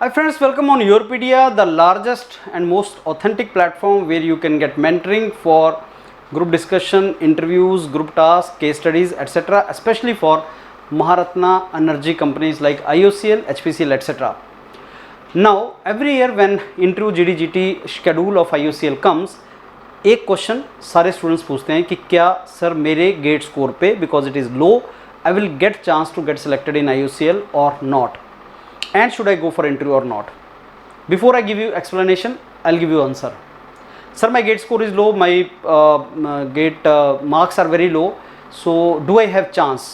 Hi friends, welcome on Yourpedia, the largest and most authentic platform where you can get mentoring for group discussion, interviews, group tasks, case studies, etc. especially for Maharatna energy companies like IOCL, HPCL, etc. Now, every year when interview GDGT schedule of IOCL comes, एक question सारे students पूछते हैं कि क्या sir मेरे GATE score पे because it is low I will get chance to get selected in IOCL और नॉट, and should I go for interview or not? Before I give you explanation, I'll give you answer. Sir, my gate score is low, my gate marks are very low, so do I have chance?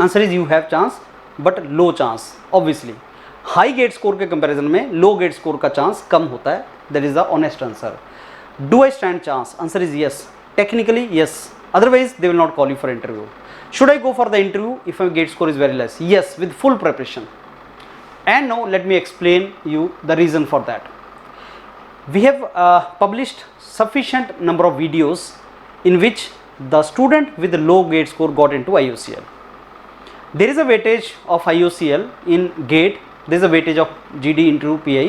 Answer is you have chance, but low chance. Obviously, high gate score के comparison में low gate score का chance कम होता है. That is the honest answer. Do I stand chance? Answer is yes. Technically yes. Otherwise they will not call you for interview. Should I go for the interview if my gate score is very less? Yes, with full preparation. And now let me explain you the reason for that. We have published sufficient number of videos in which the student with the low gate score got into IOCL. There is a weightage of IOCL in gate, there is a weightage of GD into PI.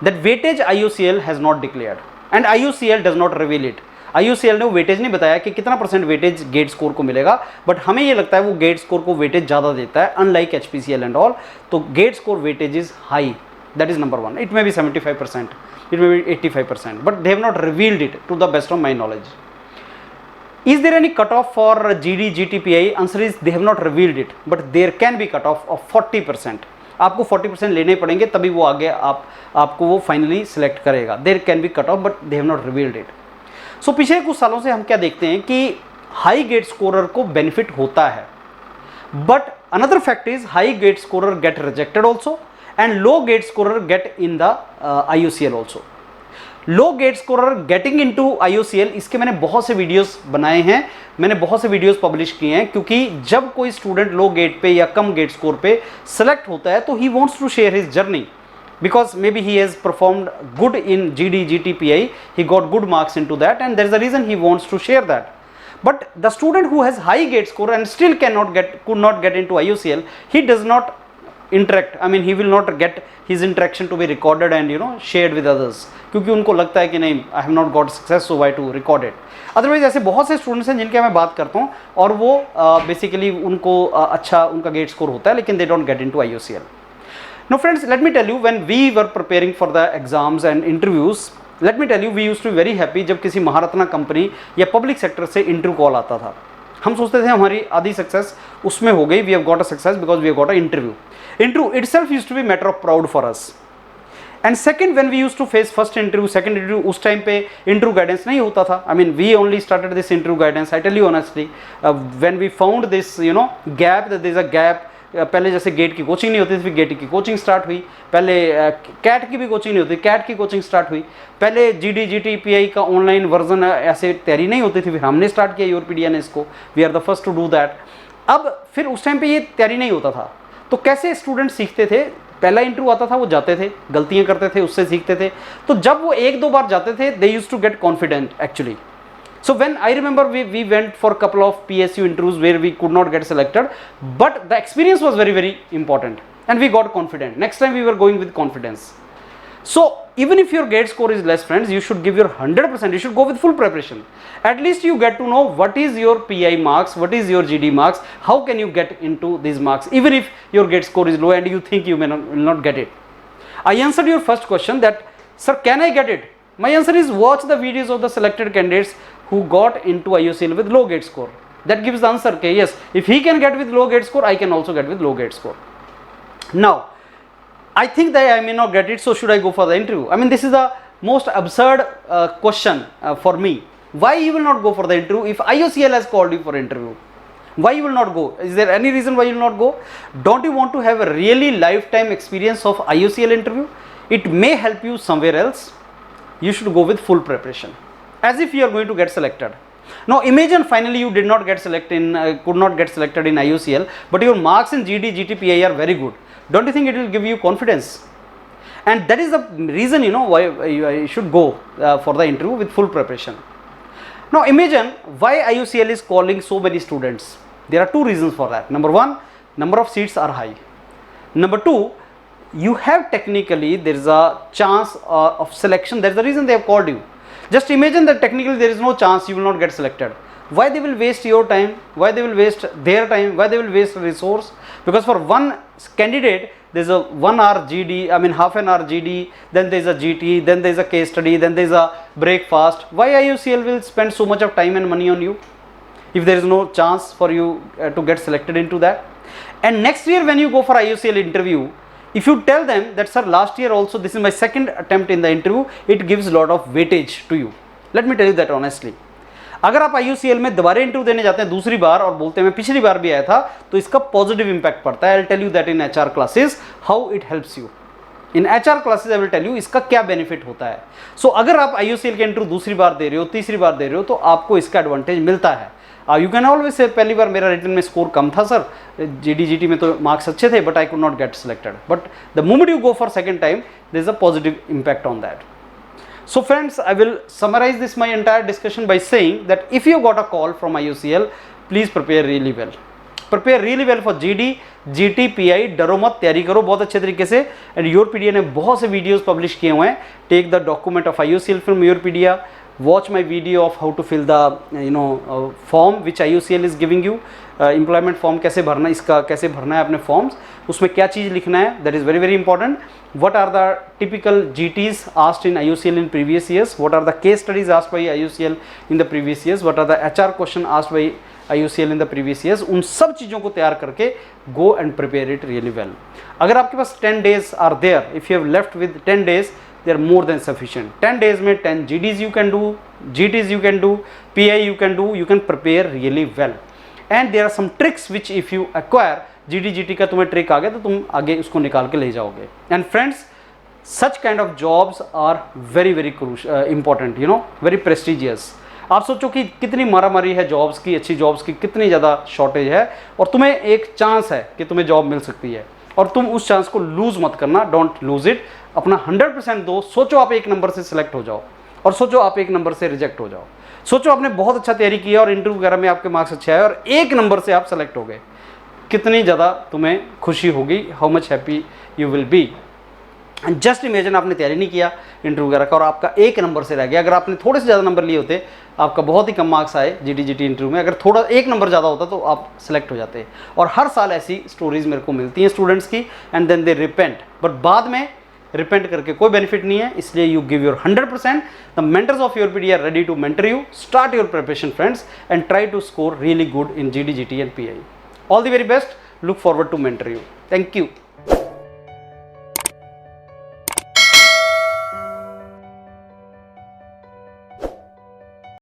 That weightage IOCL has not declared and IOCL does not reveal it. IOCL ने वो weightage नहीं बताया कि कितना percent weightage gate score को मिलेगा, but हमें ये लगता है वो गेट स्कोर को वेटेज ज़्यादा देता है अनलाइक HPCL एंड ऑल. तो GATE score weightage is high, that is number one. It may be 75%, it may be 85%, but they have not revealed it to the best of my knowledge. Is there any cutoff for GD GTPI? Answer is they have not revealed it, but there can be cutoff of 40%. आपको 40% लेने पड़ेंगे तभी वो आगे आपको वो finally select करेगा. There can be cutoff, but they have not revealed it. So पिछले कुछ सालों से हम क्या देखते हैं कि हाई गेट स्कोरर को बेनिफिट होता है, but another fact is high GATE scorer get rejected also and low GATE scorer get in the IOCL also. Low GATE scorer getting into IOCL, इसके मैंने बहुत से वीडियोस बनाए हैं, मैंने बहुत से वीडियोस पब्लिश किए हैं, क्योंकि जब कोई स्टूडेंट लो गेट पे या कम गेट स्कोर पे सेलेक्ट होता है तो he wants to share his journey. Because maybe he has performed good in GD, GTPI, he got good marks into that and there is a reason he wants to share that. But the student who has high gate score and still could not get into IOCL, he does not interact. I mean, he will not get his interaction to be recorded and shared with others. क्योंकि उनको लगता है कि नहीं, I have not got success, so why to record it. Otherwise ऐसे बहुत से students हैं जिनके मैं बात करता हूँ और वो बेसिकली उनको अच्छा उनका गेट स्कोर होता है लेकिन they don't get into IOCL. Now friends, let me tell you, when we were preparing for the exams and interviews, let me tell you, we used to be very happy जब किसी Maharatna company या public sector से interview call आता था. हम सोचते थे हमारी आधी सक्सेस उसमें हो गई, we have got a success because we have got a interview. Interview itself used to be matter of proud for us. And second, when we used to face first interview, second interview, उस time पे interview guidance नहीं होता था. I mean we only started this interview guidance, I tell you honestly, when we found this gap, that there is a gap. पहले जैसे gate की coaching नहीं होती थी, फिर गेट की कोचिंग स्टार्ट हुई. पहले कैट की भी कोचिंग नहीं होती, कैट की कोचिंग स्टार्ट हुई. पहले GD GTPI का ऑनलाइन वर्जन ऐसे तैयारी नहीं होती थी, फिर हमने स्टार्ट किया योरपीडिया ने इसको. We are the first to do that. अब फिर उस टाइम पे ये तैयारी नहीं होता था, तो कैसे स्टूडेंट सीखते थे? पहला इंटरव्यू आता था, वो जाते थे, गलतियाँ करते थे, उससे सीखते थे. तो जब वो एक दो बार जाते थे, they used to get confident actually. So when I remember we went for a couple of PSU interviews where we could not get selected, but the experience was very important and we got confident. Next time we were going with confidence. So even if your gate score is less, friends, you should give your 100%, you should go with full preparation. At least you get to know what is your PI marks, what is your GD marks, how can you get into these marks, even if your gate score is low and you think you will not get it. I answered your first question that, sir, can I get it? My answer is watch the videos of the selected candidates who got into IOCL with low gate score. That gives the answer. Okay, yes, if he can get with low gate score, I can also get with low gate score. Now, I think that I may not get it, so should I go for the interview? I mean, this is the most absurd question for me. Why you will not go for the interview if IOCL has called you for interview? Why you will not go? Is there any reason why you will not go? Don't you want to have a really lifetime experience of IOCL interview? It may help you somewhere else. You should go with full preparation, as if you are going to get selected. Now imagine finally you did not get selected could not get selected in IOCL, but your marks in GD GTPI are very good. Don't you think it will give you confidence? And that is the reason why you should go for the interview with full preparation. Now imagine why IOCL is calling so many students. There are two reasons for that. Number one, number of seats are high. Number two, you have technically, there is a chance of selection. That's the reason they have called you. Just imagine that technically there is no chance you will not get selected. Why they will waste your time? Why they will waste their time? Why they will waste resource? Because for one candidate there is a 1 hour GD, I mean half an hour GD, then there is a GT, then there is a case study, then there is a breakfast. Why IUCL will spend so much of time and money on you if there is no chance for you to get selected into that? And next year when you go for IUCL interview, if you tell them that sir last year also this is my second attempt in the interview, it gives a lot of weightage to you. Let me tell you that honestly. अगर आप IUCL में दोबारा interview देने जाते हैं दूसरी बार और बोलते हैं मैं पिछली बार भी आया था, तो इसका पॉजिटिव इंपैक्ट पड़ता है. I will tell you that in HR classes how it helps you. In HR classes I will tell you इसका क्या बेनिफिट होता है. सो अगर आप IUCL के इंटरव्यू दूसरी बार दे रहे हो, तीसरी बार दे रहे हो, तो आपको इसका एडवांटेज मिलता है. यू कैन ऑलवेज से पहली बार मेरा रिटन में स्कोर कम था सर, GT में तो मार्क्स अच्छे थे, but I could not get selected. But the moment you go for second time there is a positive impact on that. So friends, I will summarize this my entire discussion by saying that if you got a call from IUCL, please prepare really well. Prepare really well for GD, GT, PI. डरो मत, तैयारी करो बहुत अच्छे तरीके से. And Yourpedia ने बहुत से वीडियोस पब्लिश किए हुए हैं. Take the document of IUCL from Yourpedia. Watch my video of how to fill the form which IUCL is giving you. Employment form कैसे भरना, इसका कैसे भरना है अपने फॉर्म्स, उसमें क्या चीज़ लिखना है, that is very very important. What are the typical GTs asked in IUCL in previous years? What are the case studies asked by IUCL in the previous years? What are the HR question asked by IUCL in the previous years? उन सब चीज़ों को तैयार करके go and prepare it really well. अगर आपके पास 10 days are there, if you have left with 10 days, they are more than sufficient. 10 days में 10 GDs you can do, GTs you can do, PI you can do, you can prepare really well. And there are some tricks which if you acquire, GD GT का तुम्हें trick आ गया तो तुम आगे उसको निकाल के ले जाओगे. And friends, such kind of jobs are very very important, very prestigious. आप सोचो कि कितनी मारामारी है जॉब्स की, अच्छी जॉब्स की कितनी ज़्यादा शॉर्टेज है, और तुम्हें एक चांस है कि तुम्हें जॉब मिल सकती है, और तुम उस चांस को लूज़ मत करना. Don't lose it. अपना 100% दो. सोचो आप एक नंबर से सिलेक्ट हो जाओ, और सोचो आप एक नंबर से रिजेक्ट हो जाओ. सोचो आपने बहुत अच्छा तैयारी किया और इंटरव्यू वगैरह में आपके मार्क्स अच्छे आए और एक नंबर से आप सेलेक्ट हो गए. कितनी ज़्यादा तुम्हें खुशी होगी, how much happy you will be. Just imagine आपने तैयारी नहीं किया इंटरव्यू वगैरह का और आपका एक नंबर से रह गया. अगर आपने थोड़े से ज़्यादा नंबर लिए होते, आपका बहुत ही कम मार्क्स आए GD GT इंटरव्यू में, अगर थोड़ा एक नंबर ज़्यादा होता तो आप सेलेक्ट हो जाते. और हर साल ऐसी स्टोरीज़ मेरे को मिलती हैं स्टूडेंट्स की, and then they repent. But बाद में रिपेंट करके कोई बेनिफिट नहीं है, इसलिए you give your 100%. The mentors of Yourpedia are ready to mentor you. Start your preparation friends and try to score really good in GD GT and PI. All the very best. Look forward to mentor you. Thank you.